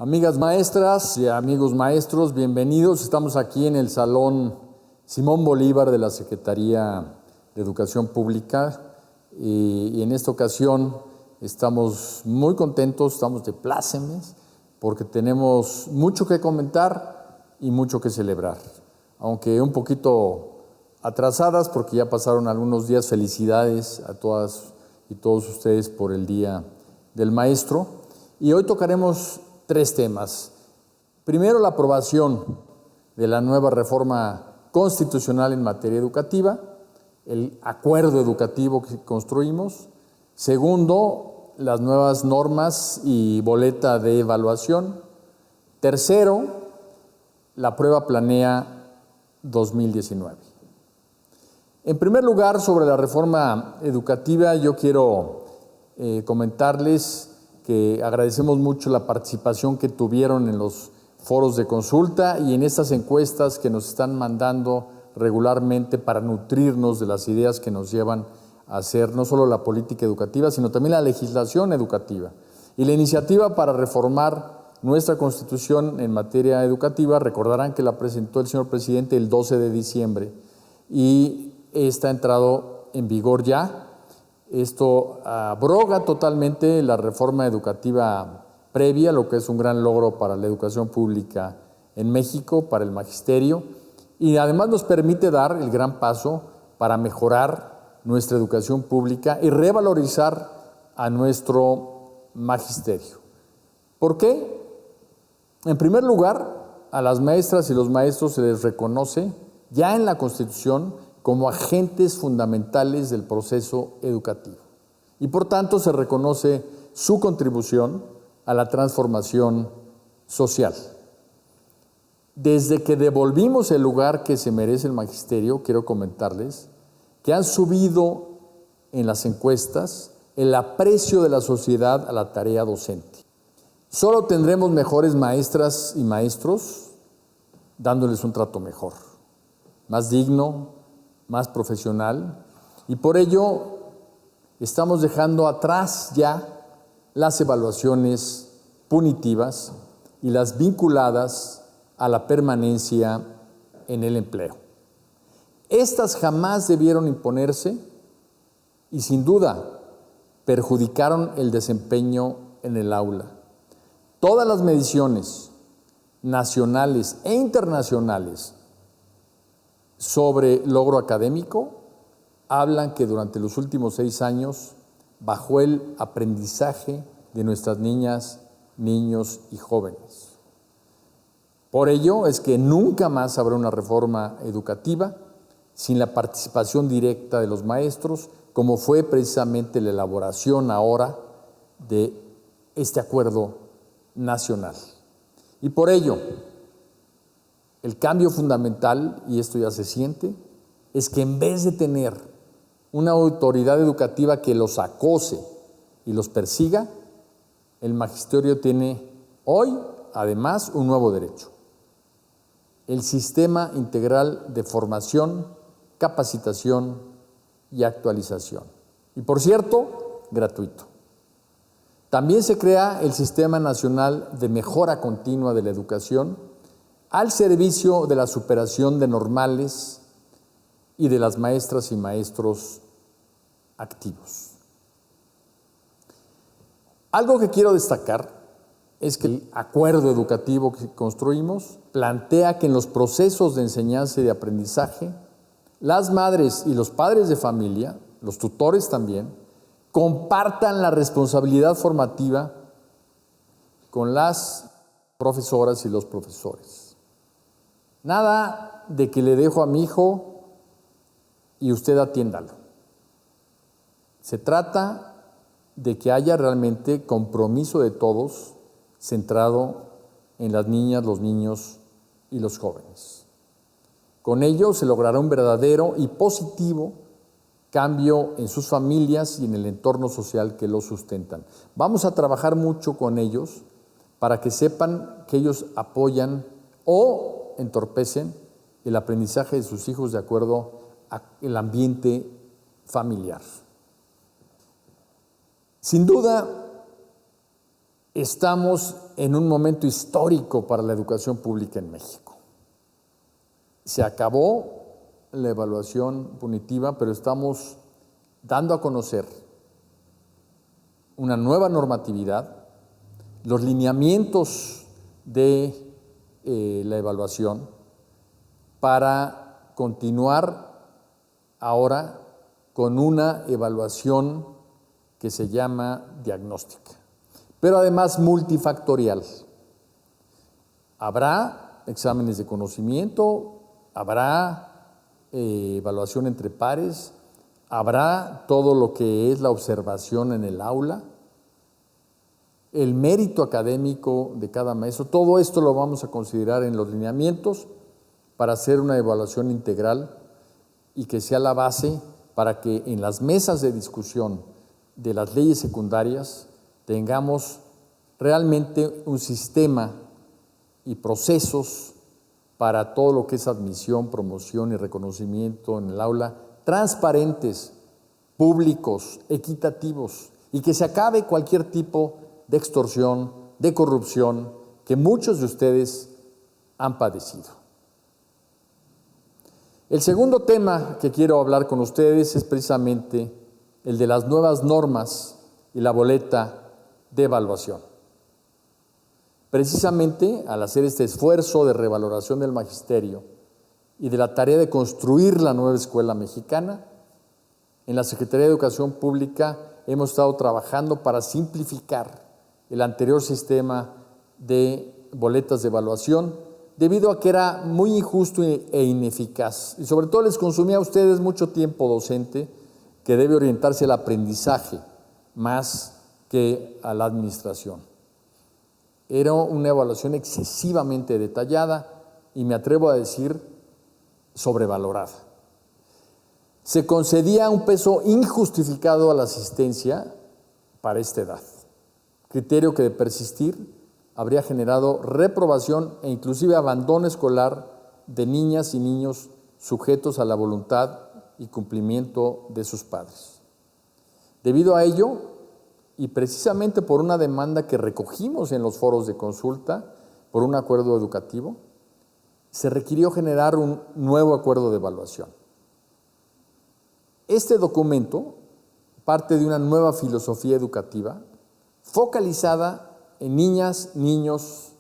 Amigas maestras y amigos maestros, bienvenidos. Estamos aquí en el Salón Simón Bolívar de la Secretaría de Educación Pública y en esta ocasión estamos muy contentos, estamos de plácemes porque tenemos mucho que comentar y mucho que celebrar. Aunque un poquito atrasadas porque ya pasaron algunos días. Felicidades a todas y todos ustedes por el Día del Maestro. Y hoy tocaremos 3 temas. Primero, la aprobación de la nueva reforma constitucional en materia educativa, el acuerdo educativo que construimos. Segundo, las nuevas normas y boleta de evaluación. Tercero, la prueba planea 2019. En primer lugar, sobre la reforma educativa, yo quiero comentarles que agradecemos mucho la participación que tuvieron en los foros de consulta y en estas encuestas que nos están mandando regularmente para nutrirnos de las ideas que nos llevan a hacer no solo la política educativa, sino también la legislación educativa. Y la iniciativa para reformar nuestra Constitución en materia educativa, recordarán que la presentó el señor presidente el 12 de diciembre y está entrado en vigor ya. Esto abroga totalmente la reforma educativa previa, lo que es un gran logro para la educación pública en México, para el magisterio, y además nos permite dar el gran paso para mejorar nuestra educación pública y revalorizar a nuestro magisterio. ¿Por qué? En primer lugar, a las maestras y los maestros se les reconoce ya en la Constitución como agentes fundamentales del proceso educativo. Y por tanto se reconoce su contribución a la transformación social. Desde que devolvimos el lugar que se merece el magisterio, quiero comentarles que han subido en las encuestas el aprecio de la sociedad a la tarea docente. Solo tendremos mejores maestras y maestros dándoles un trato mejor, más digno, más profesional, y por ello estamos dejando atrás ya las evaluaciones punitivas y las vinculadas a la permanencia en el empleo. Estas jamás debieron imponerse y sin duda perjudicaron el desempeño en el aula. Todas las mediciones nacionales e internacionales sobre logro académico hablan que durante los últimos 6 años bajó el aprendizaje de nuestras niñas, niños y jóvenes. Por ello es que nunca más habrá una reforma educativa sin la participación directa de los maestros, como fue precisamente la elaboración ahora de este acuerdo nacional. Y por ello, el cambio fundamental, y esto ya se siente, es que en vez de tener una autoridad educativa que los acose y los persiga, el magisterio tiene hoy, además, un nuevo derecho: el Sistema Integral de Formación, Capacitación y Actualización. Y por cierto, gratuito. También se crea el Sistema Nacional de Mejora Continua de la Educación, al servicio de la superación de normales y de las maestras y maestros activos. Algo que quiero destacar es que el acuerdo educativo que construimos plantea que en los procesos de enseñanza y de aprendizaje, las madres y los padres de familia, los tutores también, compartan la responsabilidad formativa con las profesoras y los profesores. Nada de que le dejo a mi hijo y usted atiéndalo. Se trata de que haya realmente compromiso de todos centrado en las niñas, los niños y los jóvenes. Con ello se logrará un verdadero y positivo cambio en sus familias y en el entorno social que los sustentan. Vamos a trabajar mucho con ellos para que sepan que ellos apoyan o entorpecen el aprendizaje de sus hijos de acuerdo al ambiente familiar. Sin duda, estamos en un momento histórico para la educación pública en México. Se acabó la evaluación punitiva, pero estamos dando a conocer una nueva normatividad, los lineamientos de la evaluación para continuar ahora con una evaluación que se llama diagnóstica, pero además multifactorial. Habrá exámenes de conocimiento, habrá evaluación entre pares, habrá todo lo que es la observación en el aula, el mérito académico de cada maestro. Todo esto lo vamos a considerar en los lineamientos para hacer una evaluación integral y que sea la base para que en las mesas de discusión de las leyes secundarias tengamos realmente un sistema y procesos para todo lo que es admisión, promoción y reconocimiento en el aula, transparentes, públicos, equitativos, y que se acabe cualquier tipo de extorsión, de corrupción que muchos de ustedes han padecido. El segundo tema que quiero hablar con ustedes es precisamente el de las nuevas normas y la boleta de evaluación. Precisamente al hacer este esfuerzo de revaloración del magisterio y de la tarea de construir la nueva escuela mexicana, en la Secretaría de Educación Pública hemos estado trabajando para simplificar el anterior sistema de boletas de evaluación, debido a que era muy injusto e ineficaz, y sobre todo les consumía a ustedes mucho tiempo docente que debe orientarse al aprendizaje más que a la administración. Era una evaluación excesivamente detallada y me atrevo a decir sobrevalorada. Se concedía un peso injustificado a la asistencia para esta edad, criterio que de persistir habría generado reprobación e inclusive abandono escolar de niñas y niños sujetos a la voluntad y cumplimiento de sus padres. Debido a ello, y precisamente por una demanda que recogimos en los foros de consulta por un acuerdo educativo, se requirió generar un nuevo acuerdo de evaluación. Este documento parte de una nueva filosofía educativa focalizada en niñas, niños,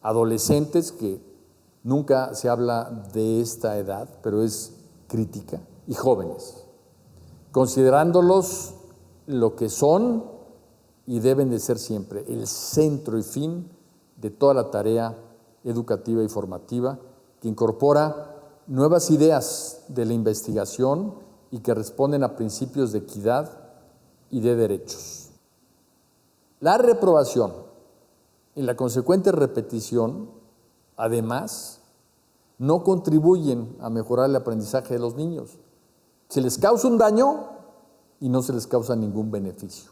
adolescentes, que nunca se habla de esta edad, pero es crítica, y jóvenes, considerándolos lo que son y deben de ser siempre el centro y fin de toda la tarea educativa y formativa, que incorpora nuevas ideas de la investigación y que responden a principios de equidad y de derechos. La reprobación y la consecuente repetición, además, no contribuyen a mejorar el aprendizaje de los niños. Se les causa un daño y no se les causa ningún beneficio.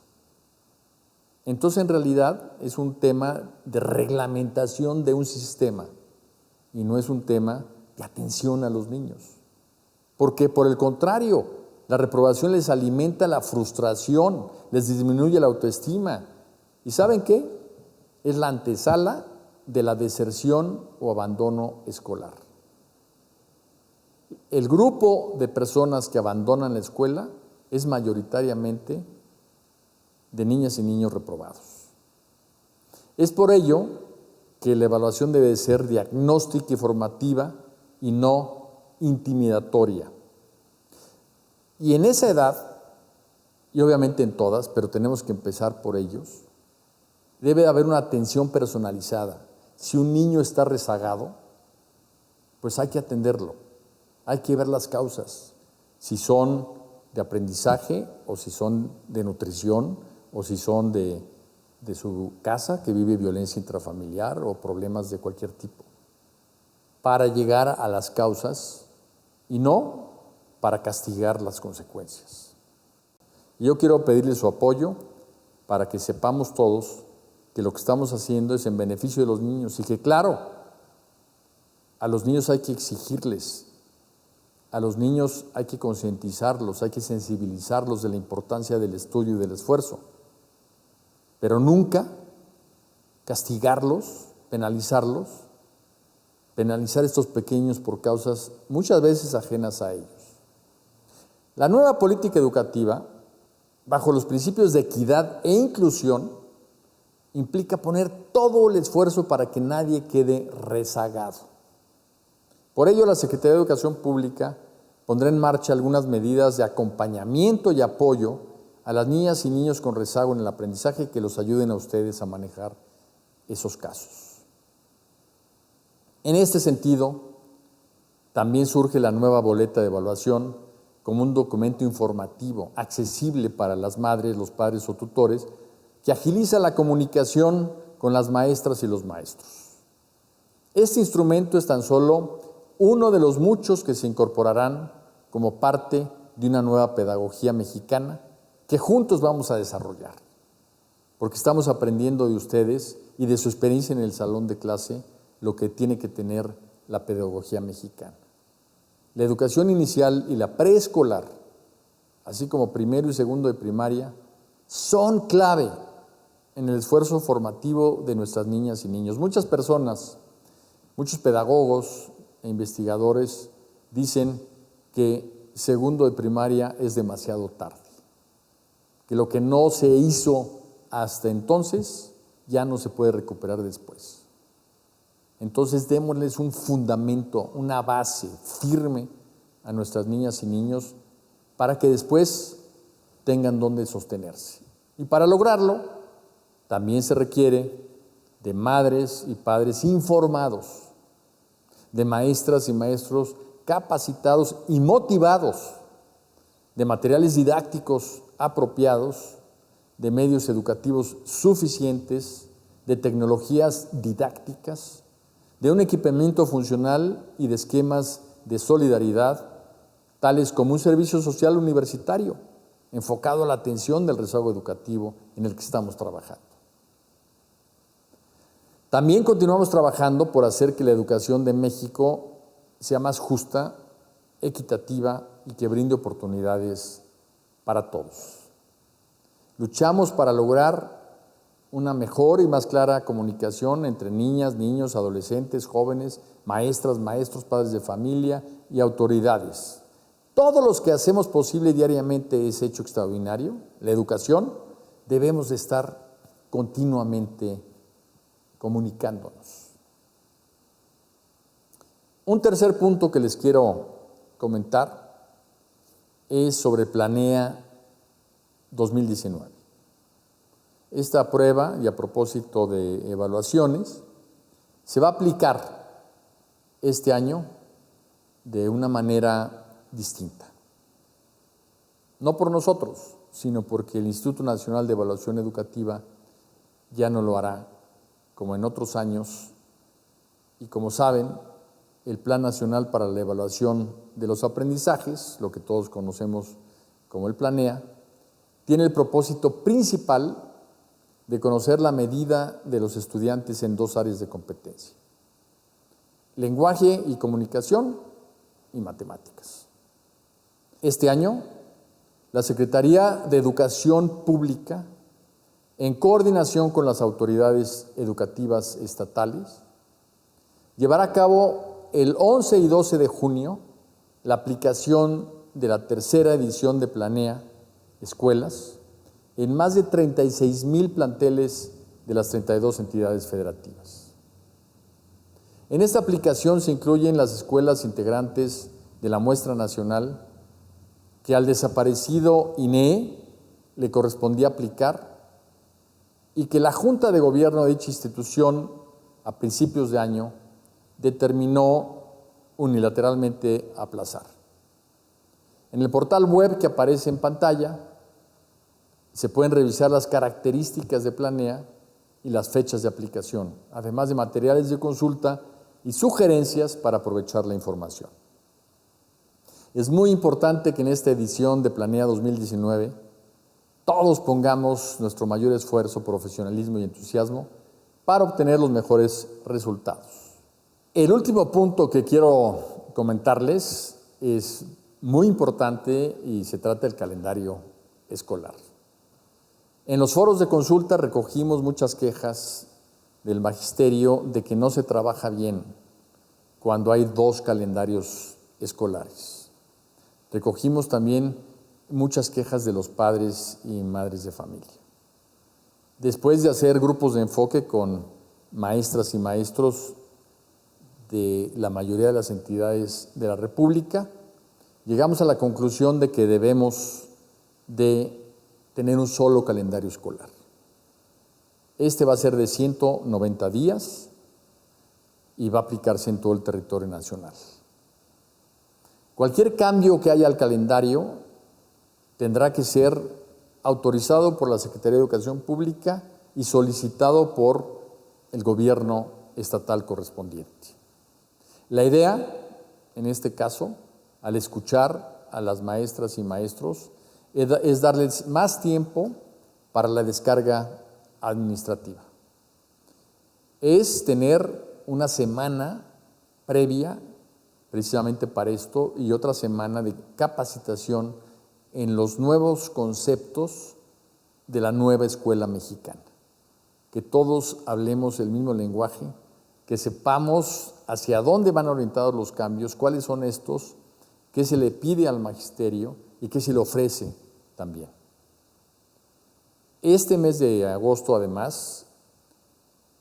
Entonces, en realidad, es un tema de reglamentación de un sistema y no es un tema de atención a los niños. Porque, por el contrario, la reprobación les alimenta la frustración, les disminuye la autoestima. ¿Y saben qué? Es la antesala de la deserción o abandono escolar. El grupo de personas que abandonan la escuela es mayoritariamente de niñas y niños reprobados. Es por ello que la evaluación debe ser diagnóstica y formativa y no intimidatoria. Y en esa edad, y obviamente en todas, pero tenemos que empezar por ellos, debe haber una atención personalizada. Si un niño está rezagado, pues hay que atenderlo, hay que ver las causas, si son de aprendizaje o si son de nutrición o si son de su casa que vive violencia intrafamiliar o problemas de cualquier tipo, para llegar a las causas y no para castigar las consecuencias. Y yo quiero pedirle su apoyo para que sepamos todos que lo que estamos haciendo es en beneficio de los niños y que, claro, a los niños hay que exigirles, a los niños hay que concientizarlos, hay que sensibilizarlos de la importancia del estudio y del esfuerzo, pero nunca castigarlos, penalizarlos, penalizar a estos pequeños por causas muchas veces ajenas a ellos. La nueva política educativa, bajo los principios de equidad e inclusión, implica poner todo el esfuerzo para que nadie quede rezagado. Por ello, la Secretaría de Educación Pública pondrá en marcha algunas medidas de acompañamiento y apoyo a las niñas y niños con rezago en el aprendizaje que los ayuden a ustedes a manejar esos casos. En este sentido, también surge la nueva boleta de evaluación como un documento informativo, accesible para las madres, los padres o tutores, que agiliza la comunicación con las maestras y los maestros. Este instrumento es tan solo uno de los muchos que se incorporarán como parte de una nueva pedagogía mexicana que juntos vamos a desarrollar, porque estamos aprendiendo de ustedes y de su experiencia en el salón de clase lo que tiene que tener la pedagogía mexicana. La educación inicial y la preescolar, así como primero y segundo de primaria, son clave en el esfuerzo formativo de nuestras niñas y niños. Muchas personas, muchos pedagogos e investigadores dicen que segundo de primaria es demasiado tarde, que lo que no se hizo hasta entonces ya no se puede recuperar después. Entonces démosles un fundamento, una base firme a nuestras niñas y niños para que después tengan donde sostenerse. Y para lograrlo, también se requiere de madres y padres informados, de maestras y maestros capacitados y motivados, de materiales didácticos apropiados, de medios educativos suficientes, de tecnologías didácticas, de un equipamiento funcional y de esquemas de solidaridad, tales como un servicio social universitario, enfocado a la atención del rezago educativo en el que estamos trabajando. También continuamos trabajando por hacer que la educación de México sea más justa, equitativa y que brinde oportunidades para todos. Luchamos para lograr una mejor y más clara comunicación entre niñas, niños, adolescentes, jóvenes, maestras, maestros, padres de familia y autoridades. Todos los que hacemos posible diariamente ese hecho extraordinario, la educación, debemos de estar continuamente comunicándonos. Un tercer punto que les quiero comentar es sobre Planea 2019. Esta prueba, y a propósito de evaluaciones, se va a aplicar este año de una manera distinta. No por nosotros, sino porque el Instituto Nacional de Evaluación Educativa ya no lo hará como en otros años. Y como saben, el Plan Nacional para la Evaluación de los Aprendizajes, lo que todos conocemos como el Planea, tiene el propósito principal de conocer la medida de los estudiantes en dos áreas de competencia: lenguaje y comunicación y matemáticas. Este año, la Secretaría de Educación Pública, en coordinación con las autoridades educativas estatales, llevará a cabo el 11 y 12 de junio la aplicación de la tercera edición de Planea Escuelas en más de 36,000 planteles de las 32 entidades federativas. En esta aplicación se incluyen las escuelas integrantes de la muestra nacional que al desaparecido INEE le correspondía aplicar y que la Junta de Gobierno de dicha institución a principios de año determinó unilateralmente aplazar. En el portal web que aparece en pantalla se pueden revisar las características de Planea y las fechas de aplicación, además de materiales de consulta y sugerencias para aprovechar la información. Es muy importante que en esta edición de Planea 2019 todos pongamos nuestro mayor esfuerzo, profesionalismo y entusiasmo para obtener los mejores resultados. El último punto que quiero comentarles es muy importante y se trata del calendario escolar. En los foros de consulta recogimos muchas quejas del magisterio de que no se trabaja bien cuando hay 2 calendarios escolares. Recogimos también muchas quejas de los padres y madres de familia. Después de hacer grupos de enfoque con maestras y maestros de la mayoría de las entidades de la República, llegamos a la conclusión de que debemos de tener un solo calendario escolar. Este va a ser de 190 días y va a aplicarse en todo el territorio nacional. Cualquier cambio que haya al calendario tendrá que ser autorizado por la Secretaría de Educación Pública y solicitado por el gobierno estatal correspondiente. La idea, en este caso, al escuchar a las maestras y maestros, es darles más tiempo para la descarga administrativa. Es tener una semana previa precisamente para esto y otra semana de capacitación en los nuevos conceptos de la nueva escuela mexicana. Que todos hablemos el mismo lenguaje, que sepamos hacia dónde van orientados los cambios, cuáles son estos, qué se le pide al magisterio y qué se le ofrece también. Este mes de agosto, además,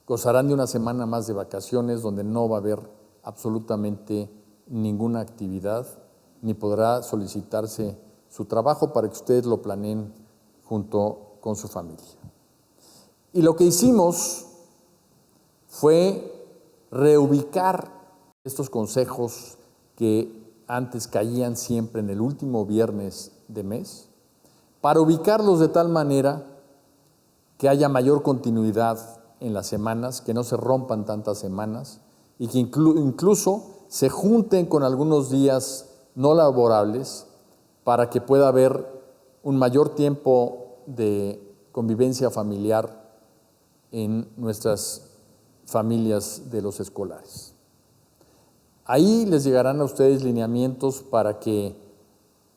gozarán de una semana más de vacaciones donde no va a haber absolutamente ninguna actividad, ni podrá solicitarse su trabajo para que ustedes lo planeen junto con su familia. Y lo que hicimos fue reubicar estos consejos que antes caían siempre en el último viernes de mes, para ubicarlos de tal manera que haya mayor continuidad en las semanas, que no se rompan tantas semanas y que incluso se junten con algunos días no laborables para que pueda haber un mayor tiempo de convivencia familiar en nuestras familias de los escolares. Ahí les llegarán a ustedes lineamientos para que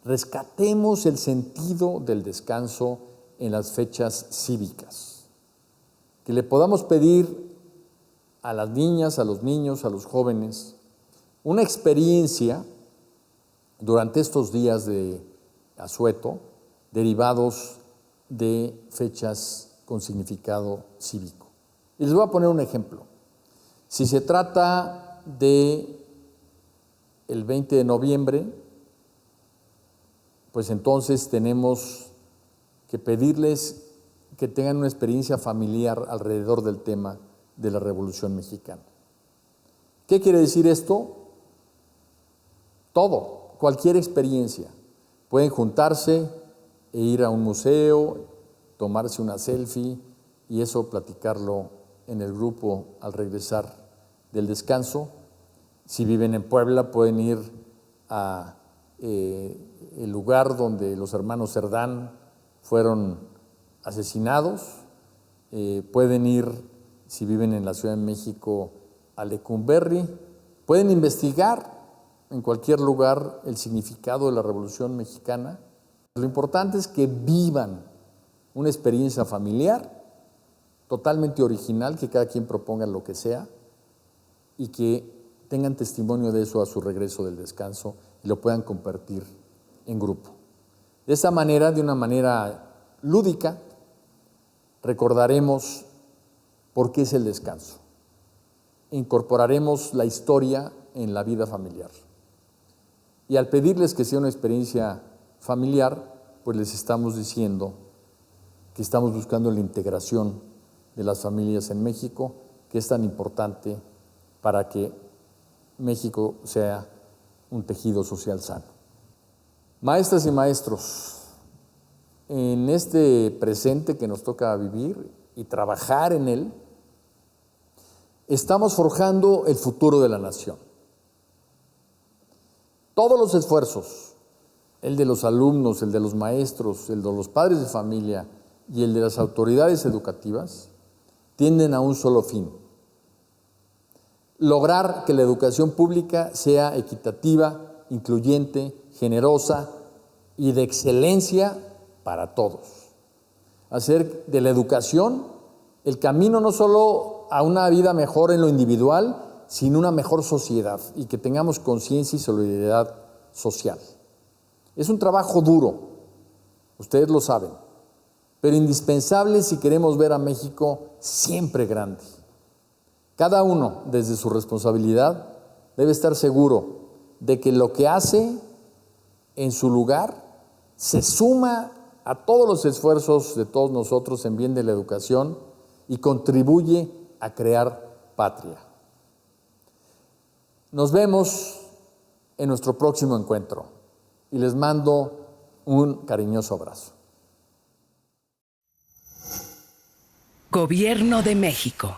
rescatemos el sentido del descanso en las fechas cívicas, que le podamos pedir a las niñas, a los niños, a los jóvenes, una experiencia durante estos días de asueto derivados de fechas con significado cívico. Y les voy a poner un ejemplo. Si se trata de el 20 de noviembre, pues entonces tenemos que pedirles que tengan una experiencia familiar alrededor del tema de la Revolución Mexicana. ¿Qué quiere decir esto? Todo, cualquier experiencia. Pueden juntarse e ir a un museo, tomarse una selfie y eso platicarlo en el grupo al regresar del descanso. Si viven en Puebla, pueden ir a el lugar donde los hermanos Cerdán fueron asesinados. Pueden ir, si viven en la Ciudad de México, a Lecumberri. Pueden investigar en cualquier lugar el significado de la Revolución Mexicana. Lo importante es que vivan una experiencia familiar totalmente original, que cada quien proponga lo que sea y que tengan testimonio de eso a su regreso del descanso y lo puedan compartir en grupo. De esa manera, de una manera lúdica, recordaremos por qué es el descanso. Incorporaremos la historia en la vida familiar. Y al pedirles que sea una experiencia familiar, pues les estamos diciendo que estamos buscando la integración de las familias en México, que es tan importante para que México sea un tejido social sano. Maestras y maestros, en este presente que nos toca vivir y trabajar en él, estamos forjando el futuro de la nación. Todos los esfuerzos, el de los alumnos, el de los maestros, el de los padres de familia y el de las autoridades educativas, tienden a un solo fin: lograr que la educación pública sea equitativa, incluyente, generosa y de excelencia para todos. Hacer de la educación el camino no solo solo a una vida mejor en lo individual, sino una mejor sociedad y que tengamos conciencia y solidaridad social. Es un trabajo duro, ustedes lo saben, pero indispensable si queremos ver a México siempre grande. Cada uno, desde su responsabilidad, debe estar seguro de que lo que hace en su lugar se suma a todos los esfuerzos de todos nosotros en bien de la educación y contribuye a crear patria. Nos vemos en nuestro próximo encuentro y les mando un cariñoso abrazo. Gobierno de México.